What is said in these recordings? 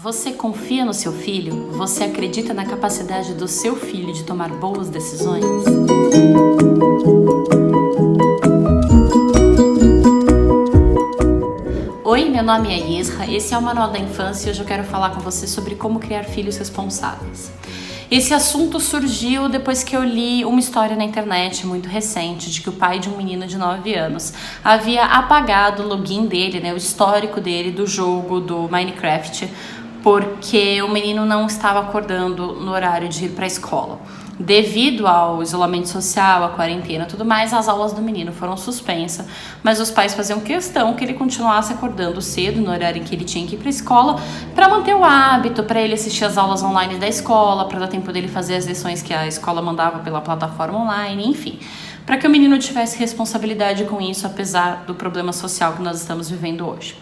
Você confia no seu filho? Você acredita na capacidade do seu filho de tomar boas decisões? Oi, meu nome é Yesra, esse é o Manual da Infância e hoje eu quero falar com você sobre como criar filhos responsáveis. Esse assunto surgiu depois que eu li uma história na internet muito recente de que o pai de um menino de 9 anos havia apagado o login dele, o histórico dele do jogo do Minecraft, porque o menino não estava acordando no horário de ir para a escola. Devido ao isolamento social, à quarentena e tudo mais, as aulas do menino foram suspensas, mas os pais faziam questão que ele continuasse acordando cedo, no horário em que ele tinha que ir para a escola, para manter o hábito, para ele assistir as aulas online da escola, para dar tempo dele fazer as lições que a escola mandava pela plataforma online, enfim, para que o menino tivesse responsabilidade com isso, apesar do problema social que nós estamos vivendo hoje.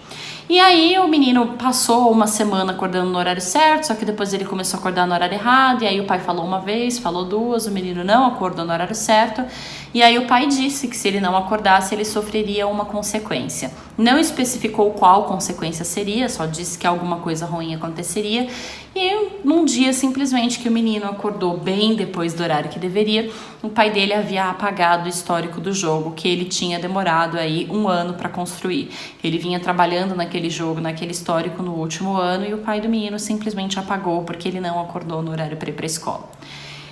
E aí o menino passou uma semana acordando no horário certo, só que depois ele começou a acordar no horário errado, e aí o pai falou uma vez, falou duas, o menino não acordou no horário certo, e aí o pai disse que se ele não acordasse, ele sofreria uma consequência. Não especificou qual consequência seria, só disse que alguma coisa ruim aconteceria, e num dia simplesmente que o menino acordou bem depois do horário que deveria, o pai dele havia apagado o histórico do jogo, que ele tinha demorado aí 1 ano para construir. Ele vinha trabalhando naquele jogo, naquele histórico no último ano, e o pai do menino simplesmente apagou porque ele não acordou no horário para ir para a escola.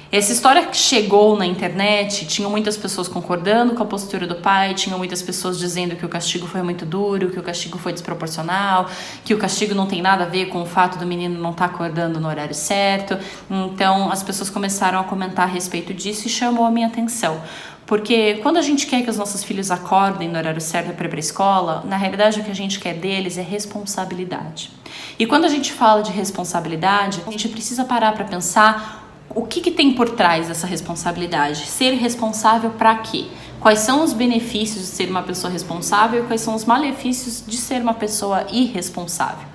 Essa história que chegou na internet, tinham muitas pessoas concordando com a postura do pai, tinham muitas pessoas dizendo que o castigo foi muito duro, que o castigo foi desproporcional, que o castigo não tem nada a ver com o fato do menino não estar acordando no horário certo. Então as pessoas começaram a comentar a respeito disso e chamou a minha atenção. Porque quando a gente quer que os nossos filhos acordem no horário certo para ir para a escola, na realidade o que a gente quer deles é responsabilidade. E quando a gente fala de responsabilidade, a gente precisa parar para pensar o que tem por trás dessa responsabilidade. Ser responsável para quê? Quais são os benefícios de ser uma pessoa responsável e quais são os malefícios de ser uma pessoa irresponsável?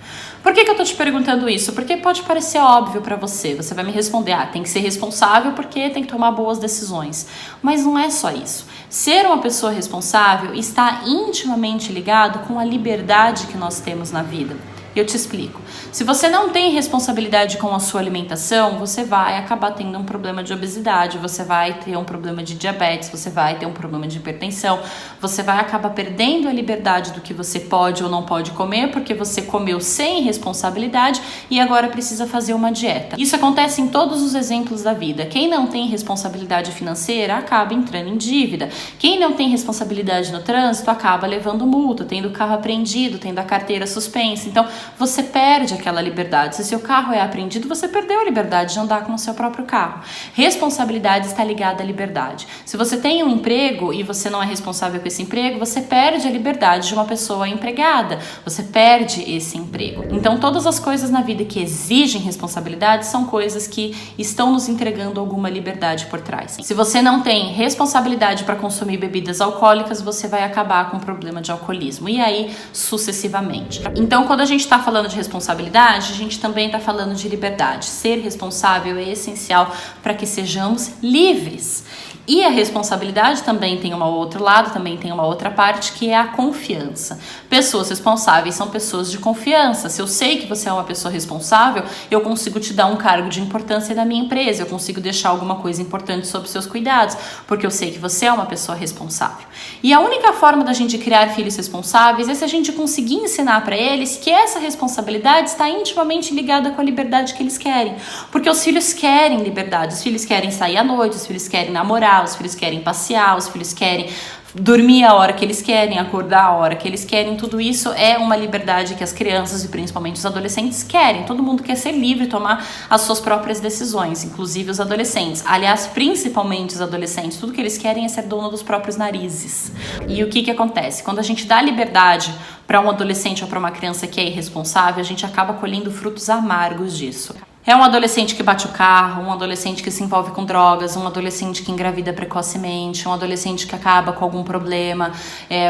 Por que eu tô te perguntando isso? Porque pode parecer óbvio para você. Você vai me responder, tem que ser responsável porque tem que tomar boas decisões. Mas não é só isso. Ser uma pessoa responsável está intimamente ligado com a liberdade que nós temos na vida. Eu te explico. Se você não tem responsabilidade com a sua alimentação, você vai acabar tendo um problema de obesidade, você vai ter um problema de diabetes, você vai ter um problema de hipertensão, você vai acabar perdendo a liberdade do que você pode ou não pode comer, porque você comeu sem responsabilidade e agora precisa fazer uma dieta. Isso acontece em todos os exemplos da vida. Quem não tem responsabilidade financeira acaba entrando em dívida. Quem não tem responsabilidade no trânsito acaba levando multa, tendo o carro apreendido, tendo a carteira suspensa. Então, você perde aquela liberdade. Se seu carro é apreendido, você perdeu a liberdade de andar com o seu próprio carro. Responsabilidade está ligada à liberdade. Se você tem um emprego e você não é responsável por esse emprego, você perde a liberdade de uma pessoa empregada. Você perde esse emprego. Então, todas as coisas na vida que exigem responsabilidade são coisas que estão nos entregando alguma liberdade por trás. Se você não tem responsabilidade para consumir bebidas alcoólicas, você vai acabar com um problema de alcoolismo. E aí, sucessivamente. Então, quando a gente está falando de responsabilidade, a gente também está falando de liberdade. Ser responsável é essencial para que sejamos livres. E a responsabilidade também tem um outro lado, também tem uma outra parte, que é a confiança. Pessoas responsáveis são pessoas de confiança. Se eu sei que você é uma pessoa responsável, eu consigo te dar um cargo de importância na minha empresa, eu consigo deixar alguma coisa importante sob seus cuidados, porque eu sei que você é uma pessoa responsável. E a única forma da gente criar filhos responsáveis é se a gente conseguir ensinar para eles que essa responsabilidade está intimamente ligada com a liberdade que eles querem. Porque os filhos querem liberdade, os filhos querem sair à noite, os filhos querem namorar, os filhos querem passear, os filhos querem dormir a hora que eles querem, acordar a hora que eles querem. Tudo isso é uma liberdade que as crianças e principalmente os adolescentes querem. Todo mundo quer ser livre, tomar as suas próprias decisões, inclusive os adolescentes. Aliás, principalmente os adolescentes, tudo que eles querem é ser dono dos próprios narizes. E o que acontece? Quando a gente dá liberdade para um adolescente ou para uma criança que é irresponsável, a gente acaba colhendo frutos amargos disso. É um adolescente que bate o carro, um adolescente que se envolve com drogas, um adolescente que engravida precocemente, um adolescente que acaba com algum problema,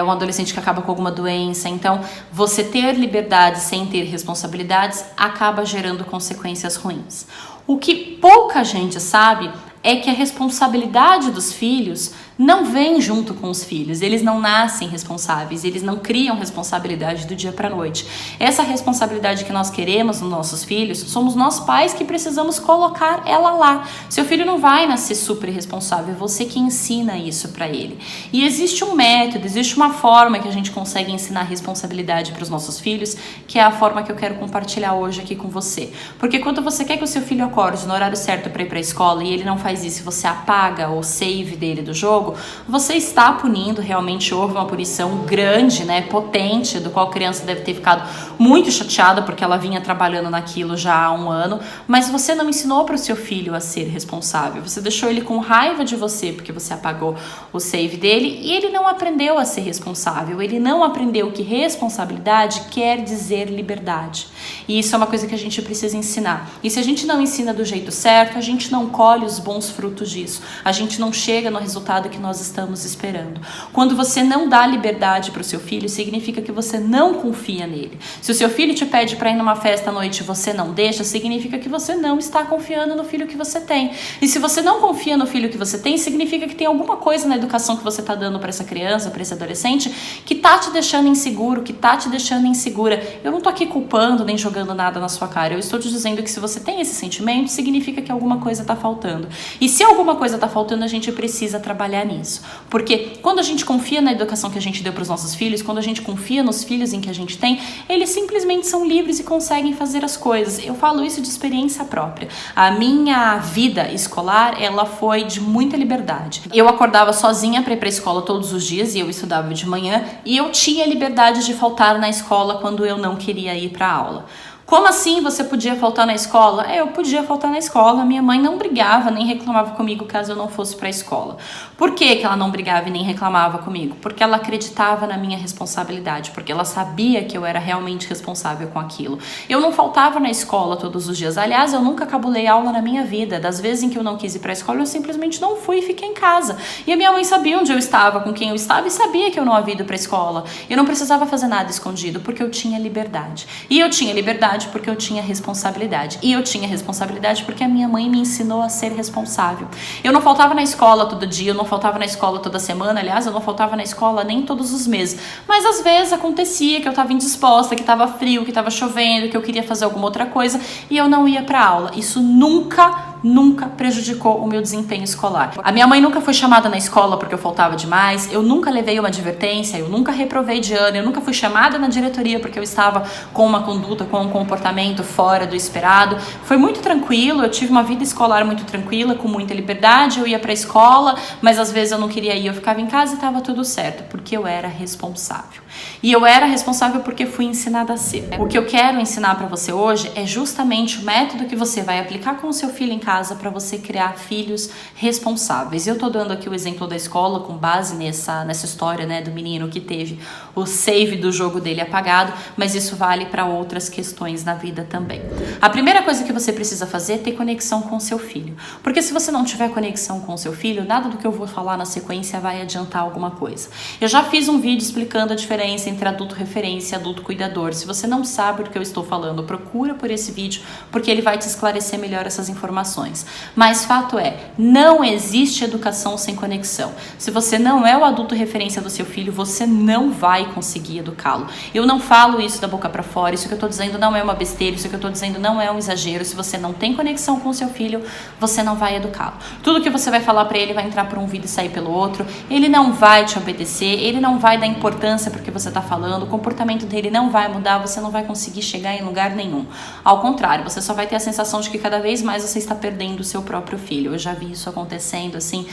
um adolescente que acaba com alguma doença. Então, você ter liberdade sem ter responsabilidades acaba gerando consequências ruins. O que pouca gente sabe é que a responsabilidade dos filhos não vem junto com os filhos, eles não nascem responsáveis, eles não criam responsabilidade do dia para a noite. Essa responsabilidade que nós queremos nos nossos filhos, somos nós pais que precisamos colocar ela lá. Seu filho não vai nascer super responsável, é você que ensina isso para ele. E existe um método, existe uma forma que a gente consegue ensinar responsabilidade para os nossos filhos, que é a forma que eu quero compartilhar hoje aqui com você. Porque quando você quer que o seu filho acorde no horário certo para ir para a escola e ele não faz isso, você apaga o save dele do jogo, você está punindo, realmente houve uma punição grande, né, potente, do qual a criança deve ter ficado muito chateada porque ela vinha trabalhando naquilo já há um ano, mas você não ensinou para o seu filho a ser responsável, você deixou ele com raiva de você porque você apagou o save dele e ele não aprendeu a ser responsável, ele não aprendeu que responsabilidade quer dizer liberdade. E isso é uma coisa que a gente precisa ensinar. E se a gente não ensina do jeito certo, a gente não colhe os bons frutos disso. A gente não chega no resultado que nós estamos esperando. Quando você não dá liberdade para o seu filho, significa que você não confia nele. Se o seu filho te pede para ir numa festa à noite e você não deixa, significa que você não está confiando no filho que você tem. E se você não confia no filho que você tem, significa que tem alguma coisa na educação que você está dando para essa criança, para esse adolescente, que tá te deixando inseguro, que tá te deixando insegura. Eu não tô aqui culpando nem jogando nada na sua cara. Eu estou te dizendo que se você tem esse sentimento, significa que alguma coisa está faltando. E se alguma coisa está faltando, a gente precisa trabalhar nisso. Porque quando a gente confia na educação que a gente deu para os nossos filhos, quando a gente confia nos filhos em que a gente tem, eles simplesmente são livres e conseguem fazer as coisas. Eu falo isso de experiência própria. A minha vida escolar, ela foi de muita liberdade. Eu acordava sozinha para ir para a escola todos os dias e eu estudava de manhã e eu tinha liberdade de faltar na escola quando eu não queria ir para a aula. Como assim você podia faltar na escola? Eu podia faltar na escola. Minha mãe não brigava nem reclamava comigo caso eu não fosse para a escola. Por que ela não brigava e nem reclamava comigo? Porque ela acreditava na minha responsabilidade, porque ela sabia que eu era realmente responsável com aquilo. Eu não faltava na escola todos os dias. Aliás, eu nunca cabulei aula na minha vida. Das vezes em que eu não quis ir para a escola, eu simplesmente não fui e fiquei em casa. E a minha mãe sabia onde eu estava, com quem eu estava e sabia que eu não havia ido para a escola. Eu não precisava fazer nada escondido, porque eu tinha liberdade. E eu tinha liberdade porque eu tinha responsabilidade. E eu tinha responsabilidade porque a minha mãe me ensinou a ser responsável. Eu não faltava na escola todo dia, eu não faltava na escola toda semana, aliás, eu não faltava na escola nem todos os meses. Mas às vezes acontecia que eu estava indisposta, que estava frio, que estava chovendo, que eu queria fazer alguma outra coisa e eu não ia para aula. Isso nunca prejudicou o meu desempenho escolar. A minha mãe nunca foi chamada na escola porque eu faltava demais, eu nunca levei uma advertência, eu nunca reprovei de ano, eu nunca fui chamada na diretoria porque eu estava com uma conduta, com um comportamento fora do esperado. Foi muito tranquilo, eu tive uma vida escolar muito tranquila, com muita liberdade, eu ia pra escola, mas às vezes eu não queria ir, eu ficava em casa e estava tudo certo, porque eu era responsável. E eu era responsável porque fui ensinada a ser. O que eu quero ensinar para você hoje é justamente o método que você vai aplicar com o seu filho em casa para você criar filhos responsáveis. Eu tô dando aqui o exemplo da escola com base nessa história, né, do menino que teve o save do jogo dele apagado, mas isso vale para outras questões na vida também. A primeira coisa que você precisa fazer é ter conexão com o seu filho. Porque se você não tiver conexão com o seu filho, nada do que eu vou falar na sequência vai adiantar alguma coisa. Eu já fiz um vídeo explicando a diferença entre adulto referência e adulto cuidador. Se você não sabe do que eu estou falando, procura por esse vídeo, porque ele vai te esclarecer melhor essas informações. Mas fato é, não existe educação sem conexão. Se você não é o adulto referência do seu filho, você não vai conseguir educá-lo. Eu não falo isso da boca para fora, isso que eu estou dizendo não é uma besteira, isso que eu estou dizendo não é um exagero. Se você não tem conexão com o seu filho, você não vai educá-lo. Tudo que você vai falar para ele vai entrar por um ouvido e sair pelo outro, ele não vai te obedecer, ele não vai dar importância porque você está falando, o comportamento dele não vai mudar, você não vai conseguir chegar em lugar nenhum. Ao contrário, você só vai ter a sensação de que cada vez mais você está perdendo o seu próprio filho. Eu já vi isso acontecendo assim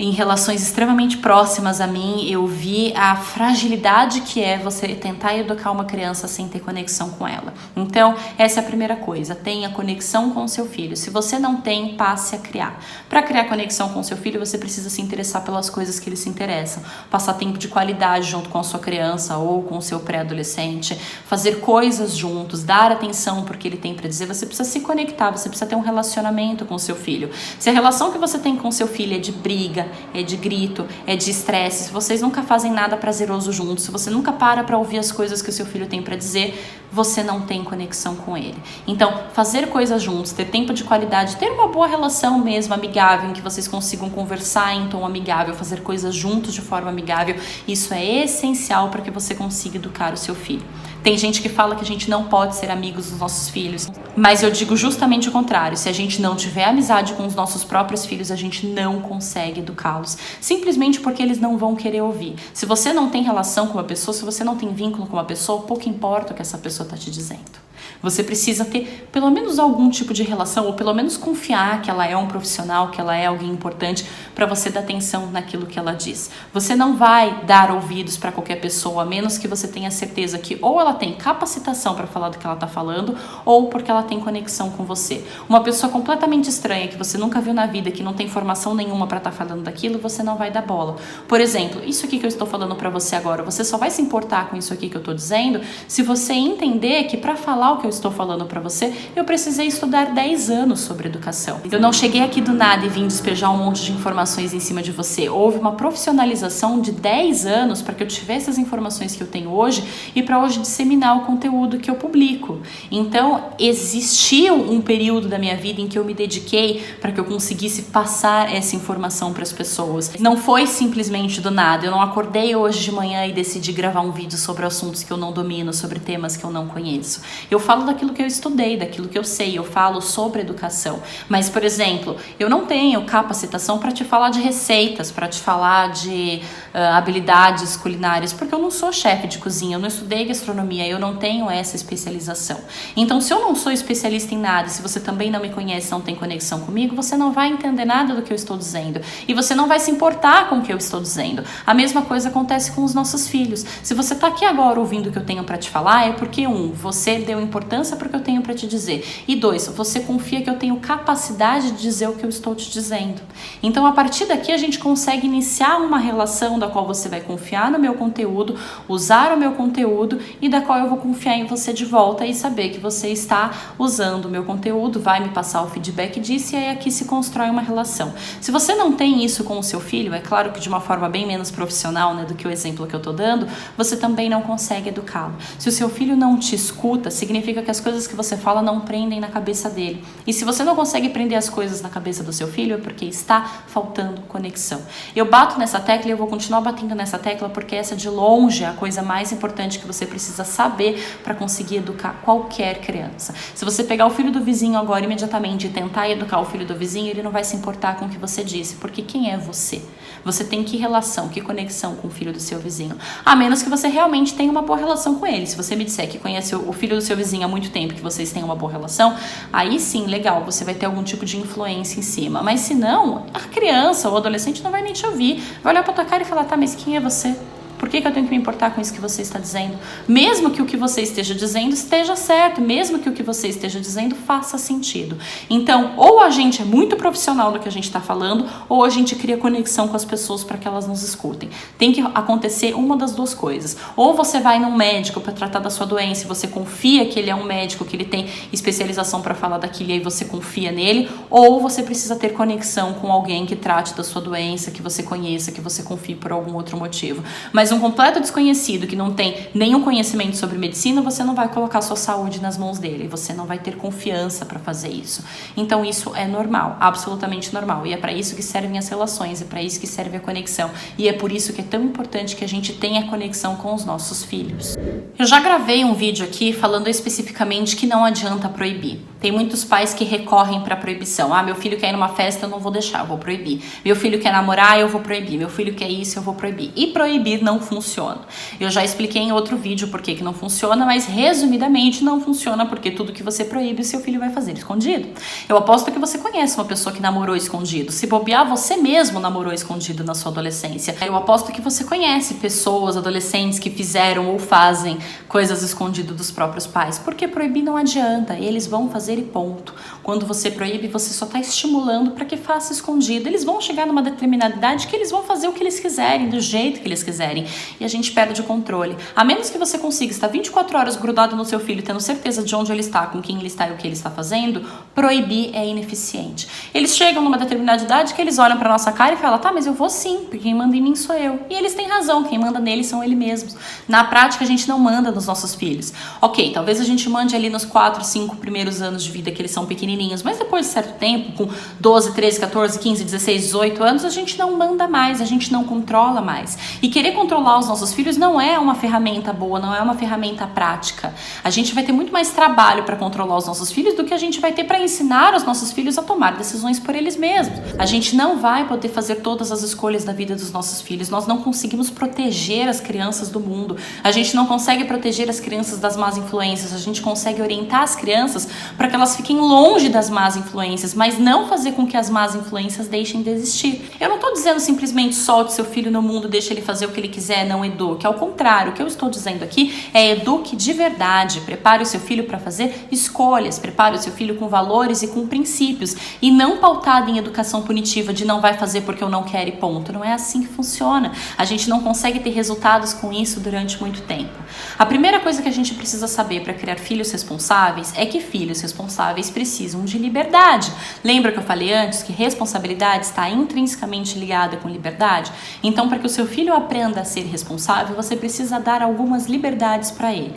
em relações extremamente próximas a mim. Eu vi a fragilidade que é você tentar educar uma criança sem ter conexão com ela. Então, essa é a primeira coisa, tenha conexão com o seu filho. Se você não tem, passe a criar. Para criar conexão com o seu filho, você precisa se interessar pelas coisas que ele se interessam. Passar tempo de qualidade junto com a sua criança ou com o seu pré-adolescente, fazer coisas juntos, dar atenção porque ele tem para dizer. Você precisa se conectar, você precisa ter um relacionamento com o seu filho. Se a relação que você tem com o seu filho é de briga, briga, é de grito, é de estresse, se vocês nunca fazem nada prazeroso juntos, se você nunca para ouvir as coisas que o seu filho tem para dizer, você não tem conexão com ele. Então, fazer coisas juntos, ter tempo de qualidade, ter uma boa relação mesmo, amigável, em que vocês consigam conversar em tom amigável, fazer coisas juntos de forma amigável, isso é essencial para que você consiga educar o seu filho. Tem gente que fala que a gente não pode ser amigos dos nossos filhos, mas eu digo justamente o contrário. Se a gente não tiver amizade com os nossos próprios filhos, a gente não consegue educá-los, simplesmente porque eles não vão querer ouvir. Se você não tem relação com uma pessoa, se você não tem vínculo com uma pessoa, pouco importa o que essa pessoa está te dizendo. Você precisa ter pelo menos algum tipo de relação, ou pelo menos confiar que ela é um profissional, que ela é alguém importante, para você dar atenção naquilo que ela diz. Você não vai dar ouvidos para qualquer pessoa, a menos que você tenha certeza que ou ela tem capacitação para falar do que ela está falando, ou porque ela tem conexão com você. Uma pessoa completamente estranha, que você nunca viu na vida, que não tem formação nenhuma para estar falando daquilo, você não vai dar bola. Por exemplo, isso aqui que eu estou falando para você agora, você só vai se importar com isso aqui que eu estou dizendo, se você entender que para falar o que eu estou falando para você, eu precisei estudar 10 anos sobre educação. Eu não cheguei aqui do nada e vim despejar um monte de informações em cima de você. Houve uma profissionalização de 10 anos para que eu tivesse as informações que eu tenho hoje e para hoje disseminar o conteúdo que eu publico. Então, existiu um período da minha vida em que eu me dediquei para que eu conseguisse passar essa informação para as pessoas. Não foi simplesmente do nada. Eu não acordei hoje de manhã e decidi gravar um vídeo sobre assuntos que eu não domino, sobre temas que eu não conheço. Eu falo daquilo que eu estudei, daquilo que eu sei, eu falo sobre educação. Mas, por exemplo, eu não tenho capacitação para te falar de receitas, para te falar de habilidades culinárias, porque eu não sou chefe de cozinha, eu não estudei gastronomia, eu não tenho essa especialização. Então, se eu não sou especialista em nada, se você também não me conhece, não tem conexão comigo, você não vai entender nada do que eu estou dizendo. E você não vai se importar com o que eu estou dizendo. A mesma coisa acontece com os nossos filhos. Se você está aqui agora ouvindo o que eu tenho para te falar, é porque, você deu importância para o que eu tenho para te dizer. E 2, você confia que eu tenho capacidade de dizer o que eu estou te dizendo. Então, a partir daqui, a gente consegue iniciar uma relação da qual você vai confiar no meu conteúdo, usar o meu conteúdo e da qual eu vou confiar em você de volta e saber que você está usando o meu conteúdo, vai me passar o feedback disso e aí aqui se constrói uma relação. Se você não tem isso com o seu filho, é claro que de uma forma bem menos profissional, né, do que o exemplo que eu estou dando, você também não consegue educá-lo. Se o seu filho não te escuta, significa que as coisas que você fala não prendem na cabeça dele. E se você não consegue prender as coisas na cabeça do seu filho, é porque está faltando conexão. Eu bato nessa tecla e eu vou continuar batendo nessa tecla porque essa de longe é a coisa mais importante que você precisa saber para conseguir educar qualquer criança. Se você pegar o filho do vizinho agora imediatamente e tentar educar o filho do vizinho, ele não vai se importar com o que você disse, porque quem é você? Você tem que relação, que conexão com o filho do seu vizinho? A menos que você realmente tenha uma boa relação com ele. Se você me disser que conhece o filho do seu vizinho há muito tempo, que vocês têm uma boa relação, aí sim, legal, você vai ter algum tipo de influência em cima. Mas se não, a criança ou o adolescente não vai nem te ouvir. Vai olhar pra tua cara e falar, tá, mas quem é você? Por que eu tenho que me importar com isso que você está dizendo? Mesmo que o que você esteja dizendo esteja certo, mesmo que o que você esteja dizendo faça sentido. Então, ou a gente é muito profissional do que a gente está falando, ou a gente cria conexão com as pessoas para que elas nos escutem. Tem que acontecer uma das duas coisas. Ou você vai num médico para tratar da sua doença e você confia que ele é um médico, que ele tem especialização para falar daquilo e aí você confia nele, ou você precisa ter conexão com alguém que trate da sua doença, que você conheça, que você confie por algum outro motivo. Mas um completo desconhecido que não tem nenhum conhecimento sobre medicina, você não vai colocar sua saúde nas mãos dele, você não vai ter confiança para fazer isso. Então isso é normal, absolutamente normal, e é para isso que servem as relações, é para isso que serve a conexão, e é por isso que é tão importante que a gente tenha conexão com os nossos filhos. Eu já gravei um vídeo aqui falando especificamente que não adianta proibir. Tem muitos pais que recorrem para proibição. Meu filho quer ir numa festa, eu não vou deixar, eu vou proibir. Meu filho quer namorar, eu vou proibir. Meu filho quer isso, eu vou proibir. E proibir não funciona. Eu já expliquei em outro vídeo por que não funciona, mas resumidamente não funciona porque tudo que você proíbe, o seu filho vai fazer escondido. Eu aposto que você conhece uma pessoa que namorou escondido. Se bobear, você mesmo namorou escondido na sua adolescência. Eu aposto que você conhece pessoas, adolescentes que fizeram ou fazem coisas escondidas dos próprios pais. Porque proibir não adianta, eles vão fazer fazer e ponto. Quando você proíbe, você só está estimulando para que faça escondido. Eles vão chegar numa determinada idade que eles vão fazer o que eles quiserem, do jeito que eles quiserem. E a gente perde o controle. A menos que você consiga estar 24 horas grudado no seu filho, tendo certeza de onde ele está, com quem ele está e o que ele está fazendo, proibir é ineficiente. Eles chegam numa determinada idade que eles olham para nossa cara e falam, tá, mas eu vou sim, porque quem manda em mim sou eu. E eles têm razão, quem manda neles são eles mesmos. Na prática, a gente não manda nos nossos filhos. Ok, talvez a gente mande ali nos 4, 5 primeiros anos de vida que eles são pequenininhos, mas depois de certo tempo, com 12, 13, 14, 15, 16, 18 anos, a gente não manda mais, a gente não controla mais. E querer controlar os nossos filhos não é uma ferramenta boa, não é uma ferramenta prática. A gente vai ter muito mais trabalho para controlar os nossos filhos do que a gente vai ter para ensinar os nossos filhos a tomar decisões por eles mesmos. A gente não vai poder fazer todas as escolhas da vida dos nossos filhos, nós não conseguimos proteger as crianças do mundo, a gente não consegue proteger as crianças das más influências, a gente consegue orientar as crianças para que elas fiquem longe das más influências, mas não fazer com que as más influências deixem de existir. Eu não estou dizendo simplesmente solte seu filho no mundo, deixe ele fazer o que ele quiser, não eduque. Ao contrário, o que eu estou dizendo aqui é eduque de verdade, prepare o seu filho para fazer escolhas, prepare o seu filho com valores e com princípios, e não pautado em educação punitiva de não vai fazer porque eu não quero e ponto. Não é assim que funciona. A gente não consegue ter resultados com isso durante muito tempo. A primeira coisa que a gente precisa saber para criar filhos responsáveis é que filhos responsáveis precisam de liberdade. Lembra que eu falei antes que responsabilidade está intrinsecamente ligada com liberdade? Então, para que o seu filho aprenda a ser responsável, você precisa dar algumas liberdades para ele.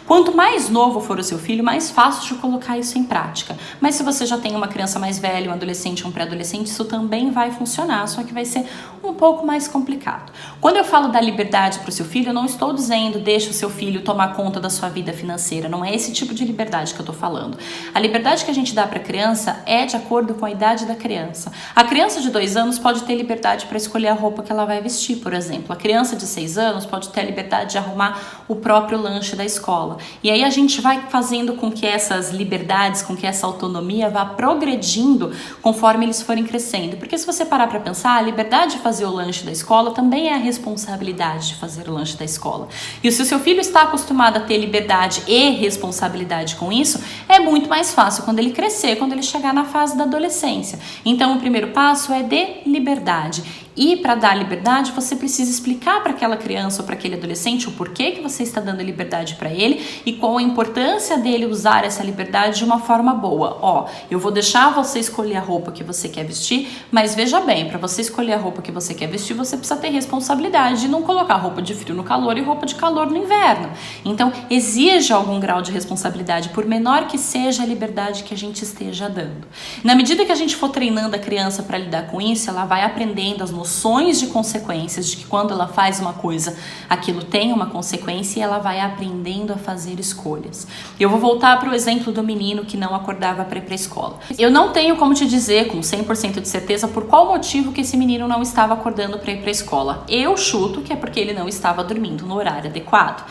Quanto mais novo for o seu filho, mais fácil de colocar isso em prática. Mas se você já tem uma criança mais velha, um adolescente, um pré-adolescente, isso também vai funcionar, só que vai ser um pouco mais complicado. Quando eu falo da liberdade para o seu filho, eu não estou dizendo deixa o seu filho tomar conta da sua vida financeira, não é esse tipo de liberdade que eu estou falando. A liberdade que a gente dá para a criança é de acordo com a idade da criança. A criança de 2 anos pode ter liberdade para escolher a roupa que ela vai vestir, por exemplo. A criança de 6 anos pode ter a liberdade de arrumar o próprio lanche da escola. E aí a gente vai fazendo com que essas liberdades, com que essa autonomia vá progredindo conforme eles forem crescendo. Porque se você parar para pensar, a liberdade de fazer o lanche da escola também é a responsabilidade de fazer o lanche da escola. E se o seu filho está acostumado a ter liberdade e responsabilidade com isso, é muito mais fácil quando ele crescer, quando ele chegar na fase da adolescência. Então o primeiro passo é de liberdade. E para dar liberdade, você precisa explicar para aquela criança ou para aquele adolescente o porquê que você está dando liberdade para ele e qual a importância dele usar essa liberdade de uma forma boa. Ó, eu vou deixar você escolher a roupa que você quer vestir, mas veja bem, para você escolher a roupa que você quer vestir, você precisa ter responsabilidade de não colocar roupa de frio no calor e roupa de calor no inverno. Então, exija algum grau de responsabilidade, por menor que seja a liberdade que a gente esteja dando. Na medida que a gente for treinando a criança para lidar com isso, ela vai aprendendo as noções de consequências, de que quando ela faz uma coisa, aquilo tem uma consequência e ela vai aprendendo a fazer escolhas. Eu vou voltar para o exemplo do menino que não acordava para ir para a escola. Eu não tenho como te dizer com 100% de certeza por qual motivo que esse menino não estava acordando para ir para a escola. Eu chuto que é porque ele não estava dormindo no horário adequado.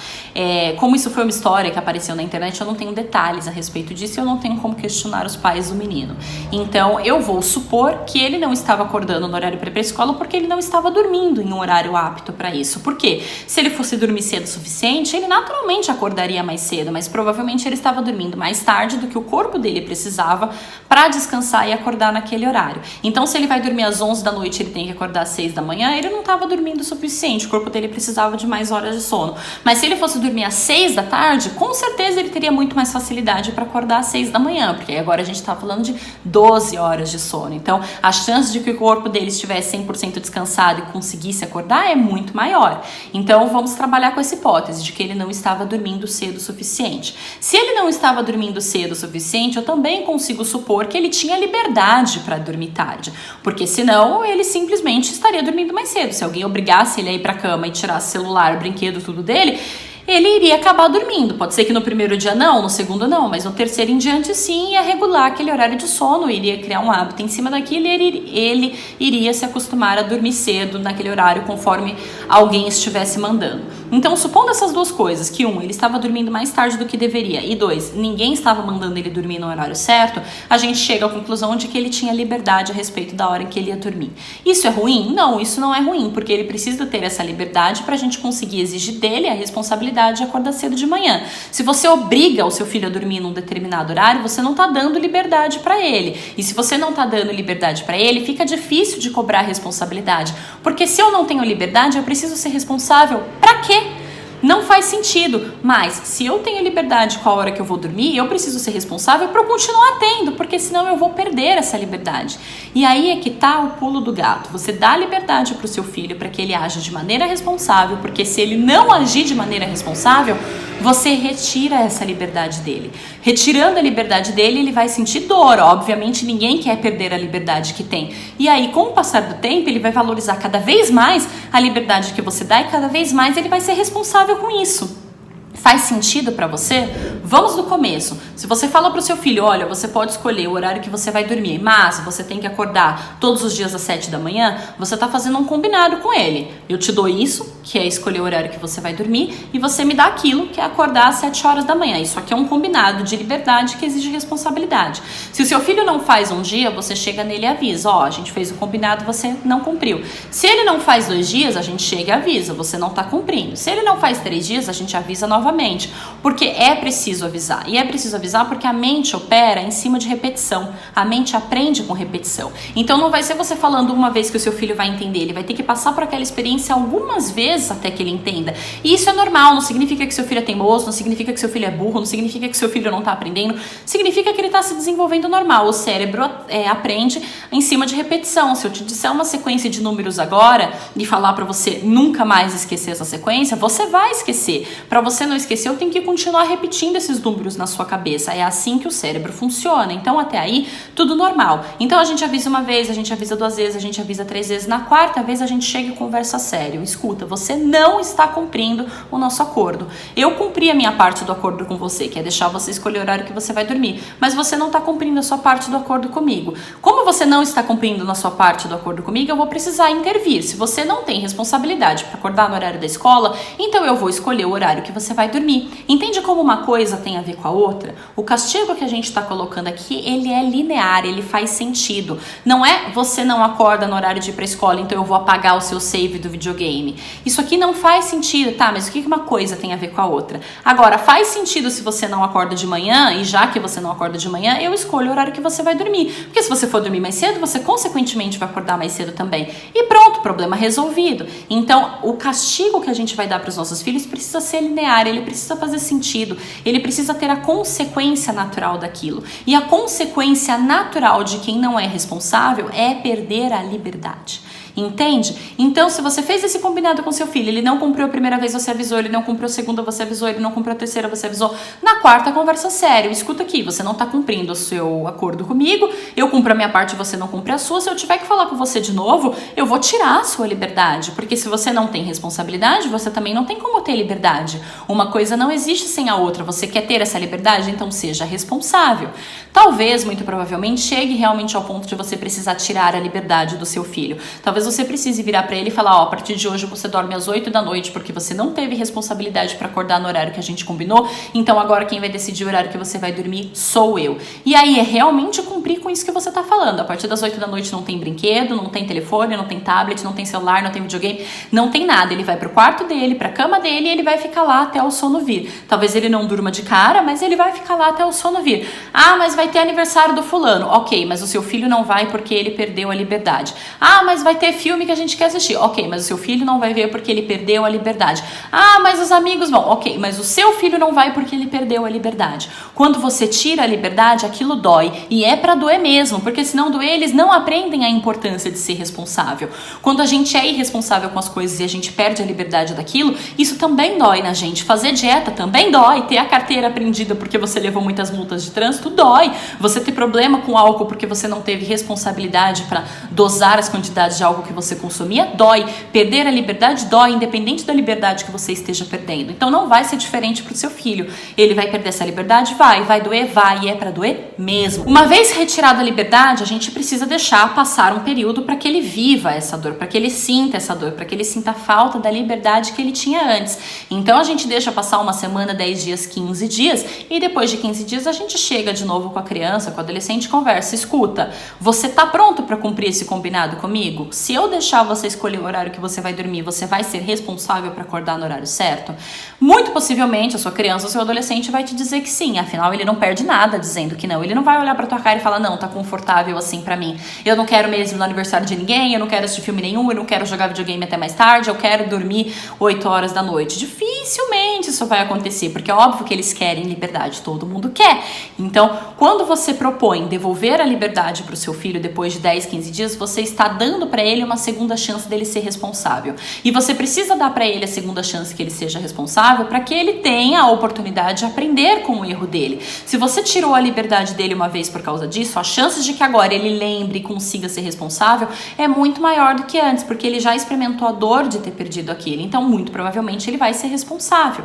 Como isso foi uma história que apareceu na internet, eu não tenho detalhes a respeito disso e eu não tenho como questionar os pais do menino. Então, eu vou supor que ele não estava acordando no horário para ir para a escola porque ele não estava dormindo em um horário apto para isso. Por quê? Se ele fosse dormir cedo o suficiente, ele naturalmente acordaria mais cedo, mas provavelmente ele estava dormindo mais tarde do que o corpo dele precisava para descansar e acordar naquele horário. Então, se ele vai dormir às 11 da noite e ele tem que acordar às 6 da manhã, ele não estava dormindo o suficiente, o corpo dele precisava de mais horas de sono. Mas se ele fosse dormir às 6 da tarde, com certeza ele teria muito mais facilidade para acordar às 6 da manhã, porque agora a gente está falando de 12 horas de sono. Então, a chance de que o corpo dele estivesse 100% descansado e conseguisse acordar é muito maior. Então, vamos trabalhar com essa hipótese de que ele não estava dormindo cedo o suficiente. Se ele não estava dormindo cedo o suficiente, eu também consigo supor que ele tinha liberdade para dormir tarde, porque senão ele simplesmente estaria dormindo mais cedo. Se alguém obrigasse ele a ir para a cama e tirasse celular, brinquedo, tudo dele, ele iria acabar dormindo. Pode ser que no primeiro dia não, no segundo não, mas no terceiro em diante sim, ia regular aquele horário de sono, iria criar um hábito em cima daquilo e ele iria se acostumar a dormir cedo naquele horário conforme alguém estivesse mandando. Então, supondo essas duas coisas, que ele estava dormindo mais tarde do que deveria, e 2, ninguém estava mandando ele dormir no horário certo, a gente chega à conclusão de que ele tinha liberdade a respeito da hora em que ele ia dormir. Isso é ruim? Não, isso não é ruim, porque ele precisa ter essa liberdade para a gente conseguir exigir dele a responsabilidade de acordar cedo de manhã. Se você obriga o seu filho a dormir num determinado horário, você não está dando liberdade para ele. E se você não está dando liberdade para ele, fica difícil de cobrar responsabilidade. Porque se eu não tenho liberdade, eu preciso ser responsável. Para quê? Não faz sentido, mas se eu tenho liberdade com a hora que eu vou dormir, eu preciso ser responsável para eu continuar tendo, porque senão eu vou perder essa liberdade. E aí é que tá o pulo do gato. Você dá liberdade para o seu filho para que ele aja de maneira responsável, porque se ele não agir de maneira responsável, você retira essa liberdade dele. Retirando a liberdade dele, ele vai sentir dor. Obviamente, ninguém quer perder a liberdade que tem. E aí, com o passar do tempo, ele vai valorizar cada vez mais a liberdade que você dá e cada vez mais ele vai ser responsável com isso. Faz sentido para você? Vamos do começo. Se você fala para o seu filho, olha, você pode escolher o horário que você vai dormir, mas você tem que acordar todos os dias às 7 da manhã, você está fazendo um combinado com ele. Eu te dou isso, que é escolher o horário que você vai dormir, e você me dá aquilo, que é acordar às 7 horas da manhã. Isso aqui é um combinado de liberdade que exige responsabilidade. Se o seu filho não faz um dia, você chega nele e avisa, a gente fez o combinado, você não cumpriu. Se ele não faz 2 dias, a gente chega e avisa, você não está cumprindo. Se ele não faz 3 dias, a gente avisa novamente. Porque é preciso avisar. E é preciso avisar porque a mente opera em cima de repetição. A mente aprende com repetição. Então não vai ser você falando uma vez que o seu filho vai entender. Ele vai ter que passar por aquela experiência algumas vezes até que ele entenda. E isso é normal. Não significa que seu filho é teimoso, não significa que seu filho é burro, não significa que seu filho não está aprendendo. Significa que ele está se desenvolvendo normal. O cérebro aprende em cima de repetição. Se eu te disser uma sequência de números agora e falar para você nunca mais esquecer essa sequência, você vai esquecer. Para você não esquecer, eu tenho que continuar repetindo esses números na sua cabeça. É assim que o cérebro funciona. Então, até aí, tudo normal. Então, a gente avisa uma vez, a gente avisa 2 vezes, a gente avisa 3 vezes. Na 4ª vez, a gente chega e conversa sério. Escuta, você não está cumprindo o nosso acordo. Eu cumpri a minha parte do acordo com você, que é deixar você escolher o horário que você vai dormir. Mas você não está cumprindo a sua parte do acordo comigo. Como você não está cumprindo na sua parte do acordo comigo, eu vou precisar intervir. Se você não tem responsabilidade para acordar no horário da escola, então eu vou escolher o horário que você vai dormir. Entende como uma coisa tem a ver com a outra? O castigo que a gente está colocando aqui, ele é linear, ele faz sentido. Não é você não acorda no horário de ir para a escola, então eu vou apagar o seu save do videogame. Isso aqui não faz sentido, tá? Mas o que uma coisa tem a ver com a outra? Agora, faz sentido se você não acorda de manhã, e já que você não acorda de manhã, eu escolho o horário que você vai dormir. Porque se você for dormir mais cedo, você consequentemente vai acordar mais cedo também. E pronto, problema resolvido. Então, o castigo que a gente vai dar para os nossos filhos precisa ser linear, ele precisa fazer sentido, ele precisa ter a consequência natural daquilo. E a consequência natural de quem não é responsável é perder a liberdade. Entende? Então, se você fez esse combinado com seu filho, ele não cumpriu a primeira vez, você avisou, ele não cumpriu a segunda, você avisou, ele não cumpriu a terceira, você avisou. Na 4ª, conversa sério. Escuta aqui, você não está cumprindo o seu acordo comigo, eu cumpro a minha parte, você não cumpre a sua. Se eu tiver que falar com você de novo, eu vou tirar a sua liberdade. Porque se você não tem responsabilidade, você também não tem como ter liberdade. Uma coisa não existe sem a outra. Você quer ter essa liberdade? Então seja responsável. Talvez, muito provavelmente, chegue realmente ao ponto de você precisar tirar a liberdade do seu filho. Talvez você precise virar para ele e falar, a partir de hoje você dorme às 8 da noite porque você não teve responsabilidade para acordar no horário que a gente combinou, então agora quem vai decidir o horário que você vai dormir sou eu. E aí é realmente cumprir com isso que você tá falando. A partir das 8 da noite não tem brinquedo, não tem telefone, não tem tablet, não tem celular, não tem videogame, não tem nada. Ele vai pro quarto dele, pra cama dele e ele vai ficar lá até o sono vir. Talvez ele não durma de cara, mas ele vai ficar lá até o sono vir. Ah, mas vai ter aniversário do fulano. Ok, mas o seu filho não vai porque ele perdeu a liberdade. Ah, mas vai ter filme que a gente quer assistir. Ok, mas o seu filho não vai ver porque ele perdeu a liberdade. Ah, mas os amigos vão. Ok, mas o seu filho não vai porque ele perdeu a liberdade. Quando você tira a liberdade, aquilo dói. E é pra doer mesmo, porque se não doer, eles não aprendem a importância de ser responsável. Quando a gente é irresponsável com as coisas e a gente perde a liberdade daquilo, isso também dói na gente. Fazer dieta também dói. Ter a carteira apreendida porque você levou muitas multas de trânsito dói. Você ter problema com álcool porque você não teve responsabilidade para dosar as quantidades de álcool algo que você consumia dói. Perder a liberdade dói, independente da liberdade que você esteja perdendo. Então não vai ser diferente pro seu filho. Ele vai perder essa liberdade? Vai doer? Vai, e é pra doer mesmo. Uma vez retirada a liberdade, a gente precisa deixar passar um período para que ele viva essa dor, para que ele sinta essa dor, para que ele sinta a falta da liberdade que ele tinha antes. Então a gente deixa passar uma semana, 10 dias, 15 dias, e depois de 15 dias a gente chega de novo com a criança, com o adolescente e conversa. Escuta, você tá pronto para cumprir esse combinado comigo? Se eu deixar você escolher o horário que você vai dormir, você vai ser responsável para acordar no horário certo? Muito possivelmente a sua criança ou seu adolescente vai te dizer que sim, afinal ele não perde nada dizendo que não. Ele não vai olhar pra tua cara e falar, não, tá confortável assim pra mim. Eu não quero mesmo no aniversário de ninguém, eu não quero assistir filme nenhum, eu não quero jogar videogame até mais tarde, eu quero dormir 8 horas da noite. Dificilmente isso vai acontecer, porque é óbvio que eles querem liberdade, todo mundo quer. Então, quando você propõe devolver a liberdade pro seu filho depois de 10, 15 dias, você está dando pra ele uma segunda chance dele ser responsável. E você precisa dar pra ele a segunda chance que ele seja responsável para que ele tenha a oportunidade de aprender com o erro dele. Se você tirou a liberdade dele uma vez por causa disso, as chances de que agora ele lembre e consiga ser responsável é muito maior do que antes, porque ele já experimentou a dor de ter perdido aquilo. Então, muito provavelmente, ele vai ser responsável.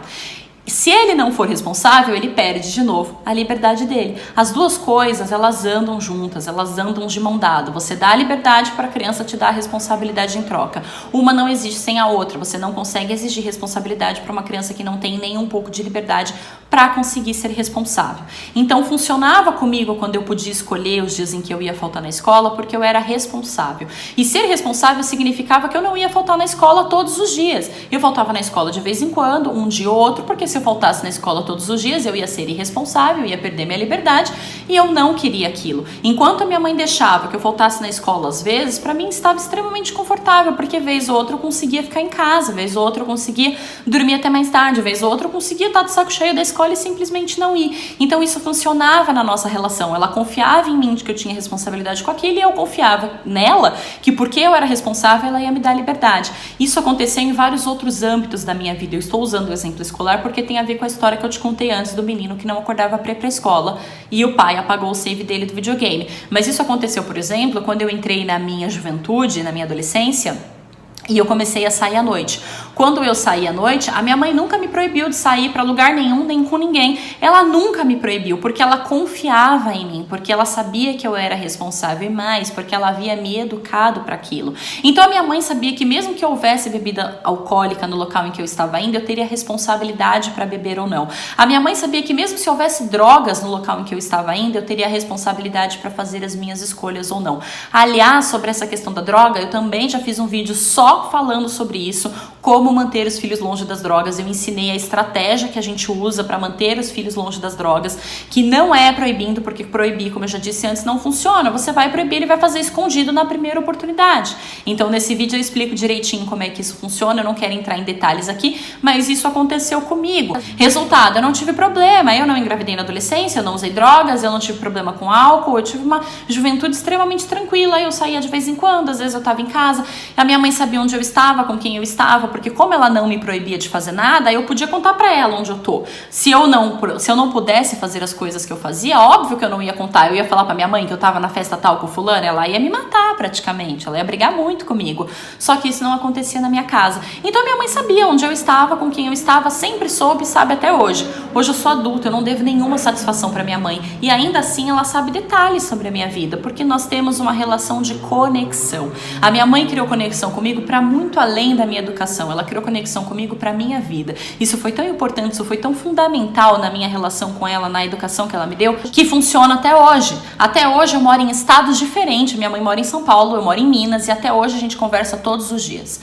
Se ele não for responsável, ele perde de novo a liberdade dele. As duas coisas, elas andam juntas, elas andam de mão dada. Você dá a liberdade para a criança, te dá a responsabilidade em troca. Uma não existe sem a outra. Você não consegue exigir responsabilidade para uma criança que não tem nem um pouco de liberdade para conseguir ser responsável. Então, funcionava comigo quando eu podia escolher os dias em que eu ia faltar na escola, porque eu era responsável. E ser responsável significava que eu não ia faltar na escola todos os dias. Eu faltava na escola de vez em quando, um dia ou outro, porque se eu faltasse na escola todos os dias, eu ia ser irresponsável, ia perder minha liberdade, e eu não queria aquilo. Enquanto a minha mãe deixava que eu faltasse na escola às vezes, para mim estava extremamente confortável, porque vez ou outra eu conseguia ficar em casa, vez ou outra eu conseguia dormir até mais tarde, vez ou outra eu conseguia estar de saco cheio da escola e simplesmente não ir. Então isso funcionava na nossa relação. Ela confiava em mim de que eu tinha responsabilidade com aquilo, e eu confiava nela que porque eu era responsável, ela ia me dar liberdade. Isso aconteceu em vários outros âmbitos da minha vida. Eu estou usando o exemplo escolar porque tem a ver com a história que eu te contei antes do menino que não acordava para ir pra escola e o pai apagou o save dele do videogame. Mas isso aconteceu, por exemplo, quando eu entrei na minha juventude, na minha adolescência, e eu comecei a sair à noite. Quando eu saí à noite, a minha mãe nunca me proibiu de sair para lugar nenhum, nem com ninguém. Ela nunca me proibiu, porque ela confiava em mim, porque ela sabia que eu era responsável, e mais, porque ela havia me educado para aquilo. Então a minha mãe sabia que mesmo que houvesse bebida alcoólica no local em que eu estava indo, eu teria responsabilidade para beber ou não. A minha mãe sabia que mesmo se houvesse drogas no local em que eu estava indo, eu teria responsabilidade para fazer as minhas escolhas ou não. Aliás, sobre essa questão da droga, eu também já fiz um vídeo só falando sobre isso, como manter os filhos longe das drogas. Eu ensinei a estratégia que a gente usa para manter os filhos longe das drogas, que não é proibindo, porque proibir, como eu já disse antes, não funciona. Você vai proibir, ele vai fazer escondido na primeira oportunidade. Então nesse vídeo eu explico direitinho como é que isso funciona, eu não quero entrar em detalhes aqui, mas isso aconteceu comigo. Resultado, eu não tive problema, eu não engravidei na adolescência, eu não usei drogas, eu não tive problema com álcool, eu tive uma juventude extremamente tranquila, eu saía de vez em quando, às vezes eu estava em casa, a minha mãe sabia onde eu estava, com quem eu estava, porque como ela não me proibia de fazer nada, eu podia contar pra ela onde eu tô. Se eu não pudesse fazer as coisas que eu fazia, óbvio que eu não ia contar. Eu ia falar pra minha mãe que eu tava na festa tal com fulano, ela ia me matar praticamente, ela ia brigar muito comigo. Só que isso não acontecia na minha casa. Então minha mãe sabia onde eu estava, com quem eu estava, sempre soube e sabe até hoje. Hoje eu sou adulta, eu não devo nenhuma satisfação pra minha mãe. E ainda assim ela sabe detalhes sobre a minha vida, porque nós temos uma relação de conexão. A minha mãe criou conexão comigo pra muito além da minha educação. Ela criou conexão comigo para minha vida. Isso foi tão importante, isso foi tão fundamental na minha relação com ela, na educação que ela me deu, que funciona até hoje. Até hoje eu moro em estados diferentes. Minha mãe mora em São Paulo, eu moro em Minas, e até hoje a gente conversa todos os dias.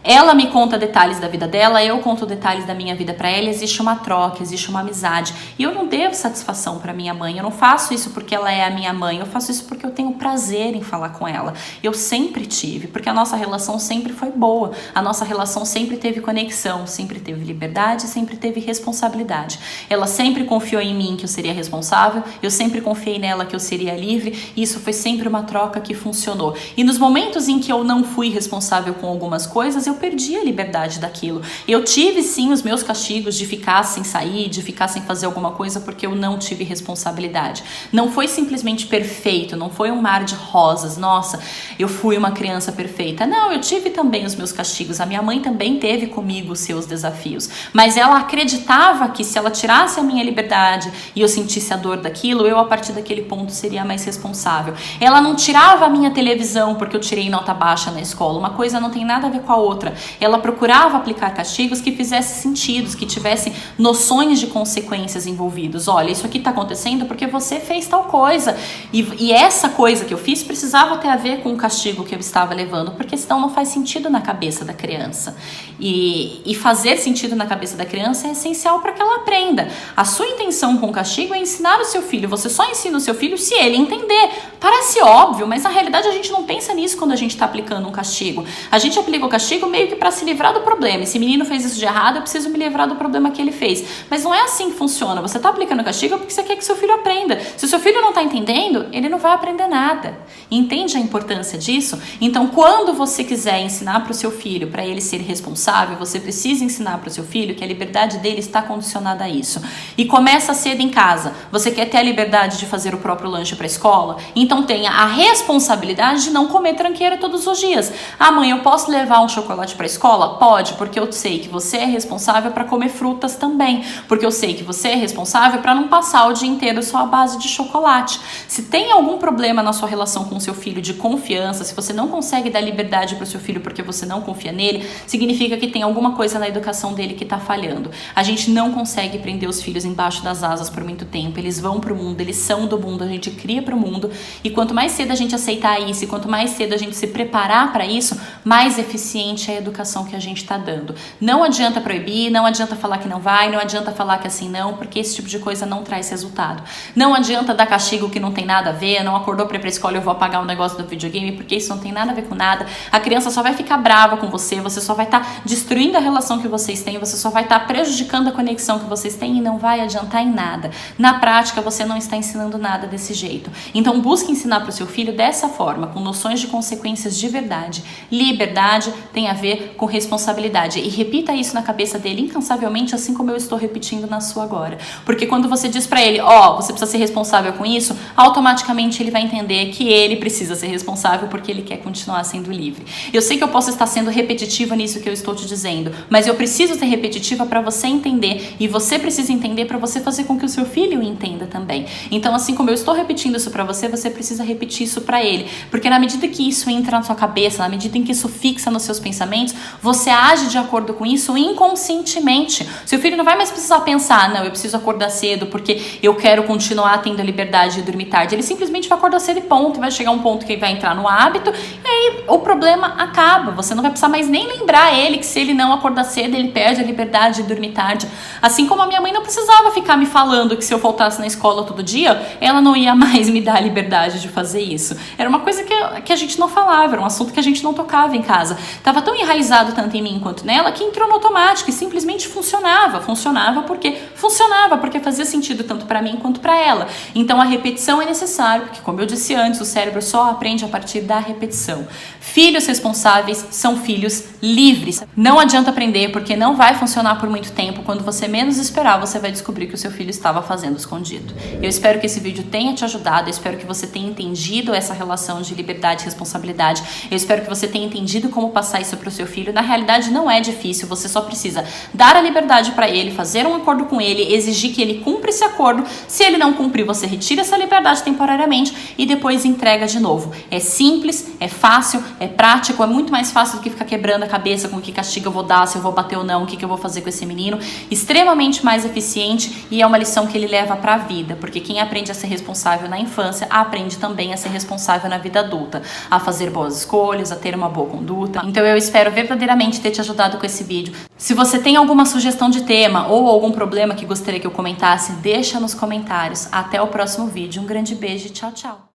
Ela me conta detalhes da vida dela, eu conto detalhes da minha vida para ela, existe uma troca, existe uma amizade. E eu não devo satisfação para minha mãe, eu não faço isso porque ela é a minha mãe, eu faço isso porque eu tenho prazer em falar com ela. Eu sempre tive, porque a nossa relação sempre foi boa, a nossa relação sempre teve conexão, sempre teve liberdade, sempre teve responsabilidade. Ela sempre confiou em mim que eu seria responsável, eu sempre confiei nela que eu seria livre, e isso foi sempre uma troca que funcionou. E nos momentos em que eu não fui responsável com algumas coisas, eu perdi a liberdade daquilo. Eu tive sim os meus castigos de ficar sem sair, de ficar sem fazer alguma coisa porque eu não tive responsabilidade. Não foi simplesmente perfeito, não foi um mar de rosas, nossa, eu fui uma criança perfeita. Não, eu tive também os meus castigos, a minha mãe também teve comigo os seus desafios, mas ela acreditava que se ela tirasse a minha liberdade e eu sentisse a dor daquilo, eu a partir daquele ponto seria mais responsável. Ela não tirava a minha televisão porque eu tirei nota baixa na escola, uma coisa não tem nada a ver com a outra. Ela procurava aplicar castigos que fizessem sentido, que tivessem noções de consequências envolvidos. Olha, isso aqui tá acontecendo porque você fez tal coisa, e essa coisa que eu fiz precisava ter a ver com o castigo que eu estava levando, porque senão não faz sentido na cabeça da criança. E fazer sentido na cabeça da criança é essencial para que ela aprenda. A sua intenção com o castigo é ensinar o seu filho. Você só ensina o seu filho se ele entender. Parece óbvio, mas na realidade a gente não pensa nisso quando a gente está aplicando um castigo. A gente aplica o castigo meio que para se livrar do problema. Esse menino fez isso de errado, eu preciso me livrar do problema que ele fez. Mas não é assim que funciona. Você está aplicando o castigo porque você quer que seu filho aprenda. Se o seu filho não está entendendo, ele não vai aprender nada. Entende a importância disso? Então, quando você quiser ensinar para o seu filho, para ele ser responsável, você precisa ensinar para o seu filho que a liberdade dele está condicionada a isso. E começa cedo em casa. Você quer ter a liberdade de fazer o próprio lanche para a escola? Então tenha a responsabilidade de não comer tranqueira todos os dias. Ah, mãe, eu posso levar um chocolate para a escola? Pode, porque eu sei que você é responsável para comer frutas também. Porque eu sei que você é responsável para não passar o dia inteiro só à base de chocolate. Se tem algum problema na sua relação com o seu filho de confiança, se você não consegue dar liberdade para o seu filho porque você não confia nele, significa que tem alguma coisa na educação dele que está falhando. A gente não consegue prender os filhos embaixo das asas por muito tempo. Eles vão pro mundo, eles são do mundo, a gente cria pro mundo. E quanto mais cedo a gente aceitar isso, e quanto mais cedo a gente se preparar para isso, mais eficiente é a educação que a gente está dando. Não adianta proibir, não adianta falar que não vai, não adianta falar que assim não, porque esse tipo de coisa não traz resultado. Não adianta dar castigo que não tem nada a ver, não acordou para ir pra escola, eu vou apagar o negócio do videogame, porque isso não tem nada a ver com nada. A criança só vai ficar brava com você, você só vai estar destruindo a relação que vocês têm, você só vai estar prejudicando a conexão que vocês têm e não vai adiantar em nada. Na prática, você não está ensinando nada desse jeito. Então, busque ensinar para o seu filho dessa forma, com noções de consequências de verdade. Liberdade tem a ver com responsabilidade. E repita isso na cabeça dele incansavelmente, assim como eu estou repetindo na sua agora. Porque quando você diz para ele, você precisa ser responsável com isso, automaticamente ele vai entender que ele precisa ser responsável porque ele quer continuar sendo livre. Eu sei que eu posso estar sendo repetitiva nisso que eu estou te dizendo, mas eu preciso ser repetitiva para você entender, e você precisa entender para você fazer com que o seu filho entenda também. Então, assim como eu estou repetindo isso para você, você precisa repetir isso para ele, porque na medida que isso entra na sua cabeça, na medida em que isso fixa nos seus pensamentos, você age de acordo com isso inconscientemente. Seu filho não vai mais precisar pensar, não, eu preciso acordar cedo porque eu quero continuar tendo a liberdade de dormir tarde. Ele simplesmente vai acordar cedo e ponto, vai chegar um ponto que ele vai entrar no hábito e aí o problema acaba. Você não vai precisar mais nem lembrar ele que se ele não acordar cedo, ele perde a liberdade de dormir tarde. Assim como a minha mãe não precisava ficar me falando que se eu faltasse na escola todo dia, ela não ia mais me dar a liberdade de fazer isso. Era uma coisa que a gente não falava, era um assunto que a gente não tocava em casa. Tava tão enraizado tanto em mim quanto nela que entrou no automático e simplesmente funcionava. Funcionava porque fazia sentido tanto para mim quanto para ela. Então a repetição é necessária, porque como eu disse antes, o cérebro só aprende a partir da repetição. Filhos responsáveis são filhos livres. Não adianta aprender porque não vai funcionar por muito tempo. Quando você menos esperar, você vai descobrir que o seu filho estava fazendo escondido. Eu espero que esse vídeo tenha te ajudado, eu espero que você tenha entendido essa relação de liberdade e responsabilidade. Eu espero que você tenha entendido como passar isso para o seu filho. Na realidade não é difícil, você só precisa dar a liberdade para ele, fazer um acordo com ele, exigir que ele cumpra esse acordo. Se ele não cumprir, você retira essa liberdade temporariamente e depois entrega de novo. É simples, é fácil, é prático, é muito mais fácil do que ficar quebrando a cabeça com que castigo eu vou dar, se eu vou bater ou não, o que eu vou fazer com esse menino. Extremamente mais eficiente, e é uma lição que ele leva para a vida, porque quem aprende a ser responsável na infância, aprende também a ser responsável na vida adulta, a fazer boas escolhas, a ter uma boa conduta. Então eu espero verdadeiramente ter te ajudado com esse vídeo. Se você tem alguma sugestão de tema ou algum problema que gostaria que eu comentasse, deixa nos comentários. Até o próximo vídeo. Um grande beijo e tchau, tchau.